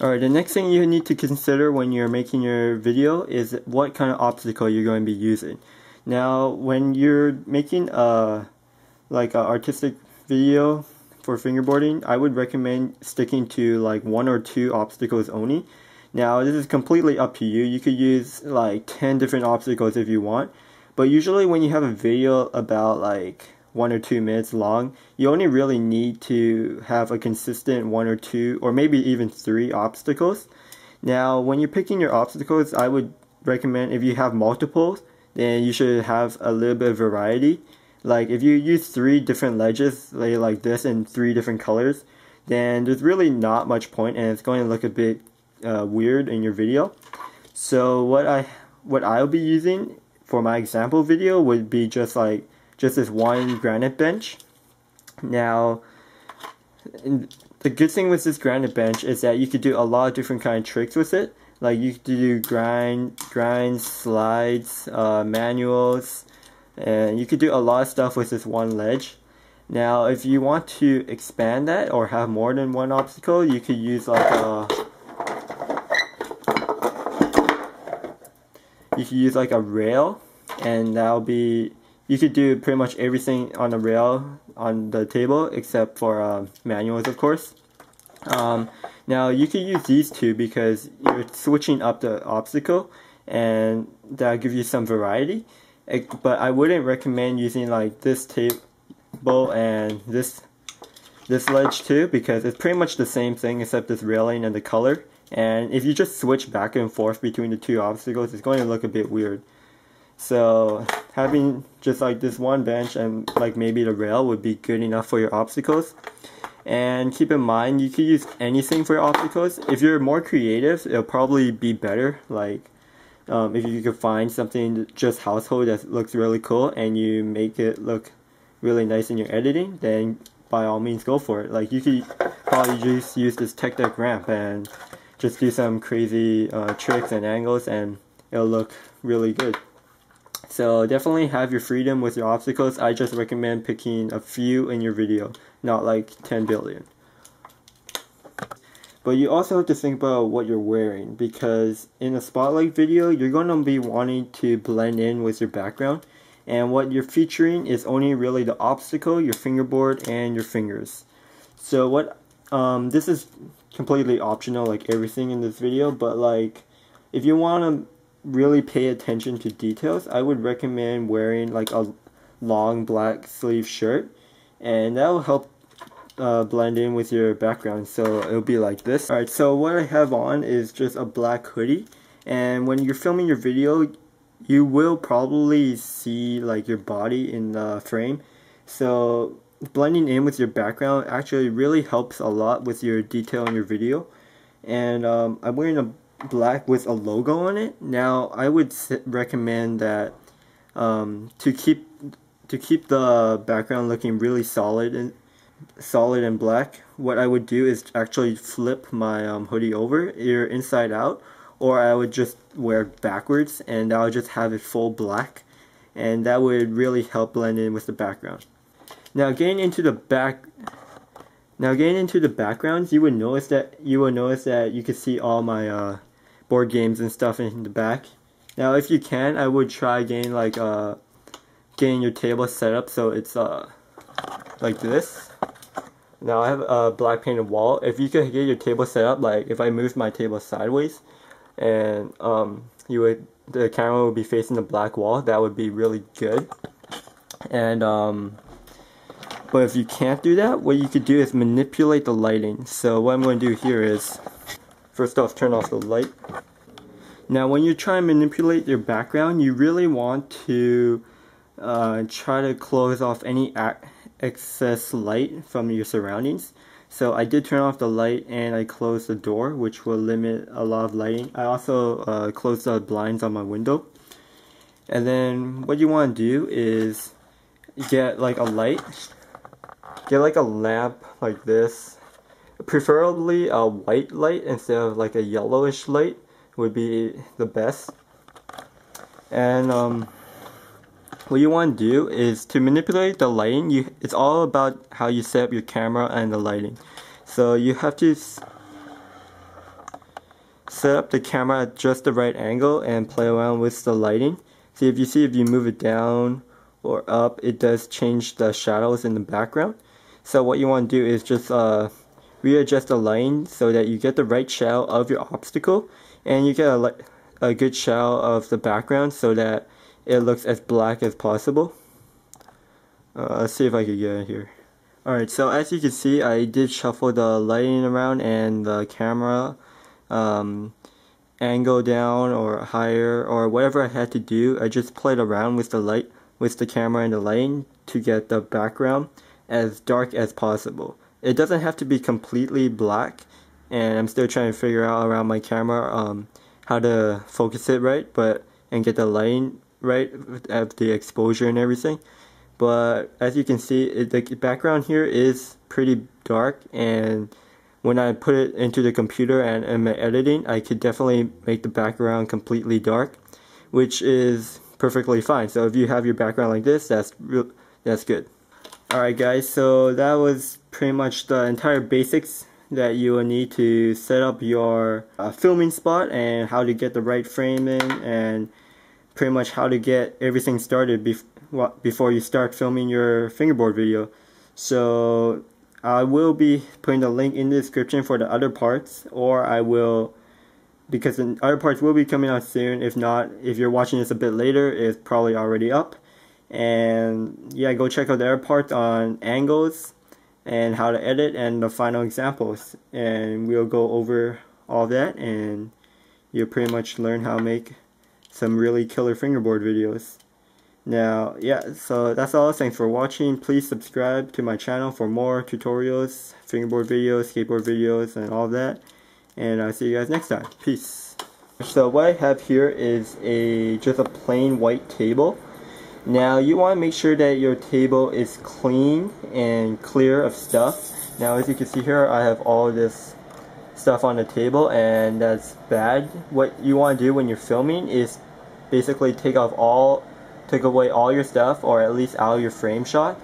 Alright, the next thing you need to consider when you're making your video is what kind of obstacle you're going to be using. Now, when you're making a artistic video for fingerboarding, I would recommend sticking to like 1 or 2 obstacles only. Now, this is completely up to you. You could use like 10 different obstacles if you want, but usually when you have a video about like 1 or 2 minutes long, you only really need to have a consistent 1 or 2 or maybe even 3 obstacles. Now, when you're picking your obstacles, I would recommend, if you have multiples, then you should have a little bit of variety. Like if you use 3 different ledges like this in 3 different colors, then there's really not much point and it's going to look a bit weird in your video. So what I'll be using for my example video would be just this one granite bench. Now, the good thing with this granite bench is that you could do a lot of different kind of tricks with it. Like you could do grinds, slides, manuals, and you could do a lot of stuff with this one ledge. Like if you want to expand that or have more than one obstacle, you could use like a rail, and that'll be, you could do pretty much everything on the rail on the table except for manuals, of course. Now you could use these 2 because you're switching up the obstacle and that'll give you some variety. But I wouldn't recommend using like this table and this ledge too, because it's pretty much the same thing except this railing and the color. And if you just switch back and forth between the 2 obstacles, it's going to look a bit weird. So having just like this one bench and like maybe the rail would be good enough for your obstacles. And keep in mind, you could use anything for your obstacles. If you're more creative, it'll probably be better. Like if you could find something just household that looks really cool and you make it look really nice in your editing, then by all means go for it. Like you could probably just use this tech deck ramp and just do some crazy tricks and angles and it'll look really good. So definitely have your freedom with your obstacles. I just recommend picking a few in your video, not like 10 billion. But you also have to think about what you're wearing, because in a spotlight video, you're going to be wanting to blend in with your background, and what you're featuring is only really the obstacle, your fingerboard, and your fingers. So this is completely optional like everything in this video, but like if you want to really pay attention to details, I would recommend wearing like a long black sleeve shirt, and that will help blend in with your background. So it'll be like this. Alright, so what I have on is just a black hoodie, and when you're filming your video, you will probably see like your body in the frame. So blending in with your background actually really helps a lot with your detail in your video. And I'm wearing a black with a logo on it. Now I would recommend that to keep the background looking really solid and black, what I would do is actually flip my hoodie over, either inside out, or I would just wear it backwards, and I would just have it full black, and that would really help blend in with the background. Now getting into the backgrounds, you will notice that you can see all my board games and stuff in the back. Now if you can, I would try getting your table set up so it's like this. Now I have a black painted wall. If you could get your table set up, like if I moved my table sideways and the camera would be facing the black wall, that would be really good. And but if you can't do that, what you could do is manipulate the lighting. So what I'm going to do here is, first off, turn off the light. Now when you try and manipulate your background, you really want to try to close off any excess light from your surroundings. So I did turn off the light and I closed the door, which will limit a lot of lighting. I also closed the blinds on my window. And then what you want to do is get like a light. Get like a lamp like this. Preferably a white light instead of like a yellowish light would be the best. And what you want to do is to manipulate the lighting. It's all about how you set up your camera and the lighting. So you have to set up the camera at just the right angle and play around with the lighting. See, if you move it down or up, it does change the shadows in the background. So what you want to do is just readjust the lighting so that you get the right shadow of your obstacle, and you get a good shadow of the background so that it looks as black as possible. Let's see if I can get it here. Alright, so as you can see, I did shuffle the lighting around and the camera angle down or higher or whatever I had to do. I just played around with the camera and the lighting to get the background as dark as possible. It doesn't have to be completely black, and I'm still trying to figure out around my camera how to focus it right, and get the lighting right of the exposure and everything. But as you can see, the background here is pretty dark, and when I put it into the computer and in my editing, I could definitely make the background completely dark, which is perfectly fine. So if you have your background like this, that's good. Alright guys, so that was pretty much the entire basics that you will need to set up your filming spot, and how to get the right frame in, and pretty much how to get everything started before you start filming your fingerboard video. So I will be putting the link in the description for the other parts, or I will, because the other parts will be coming out soon. If not, if you're watching this a bit later, it's probably already up. And yeah, go check out the other parts on angles and how to edit and the final examples, and we'll go over all that, and you'll pretty much learn how to make some really killer fingerboard videos. Now, yeah, so that's all. Thanks for watching. Please subscribe to my channel for more tutorials, fingerboard videos, skateboard videos, and all that. And I'll see you guys next time. Peace. So what I have here is just a plain white table. Now you want to make sure that your table is clean and clear of stuff. Now as you can see here, I have all this stuff on the table, and that's bad. What you want to do when you're filming is basically take away all your stuff, or at least out of your frame shot,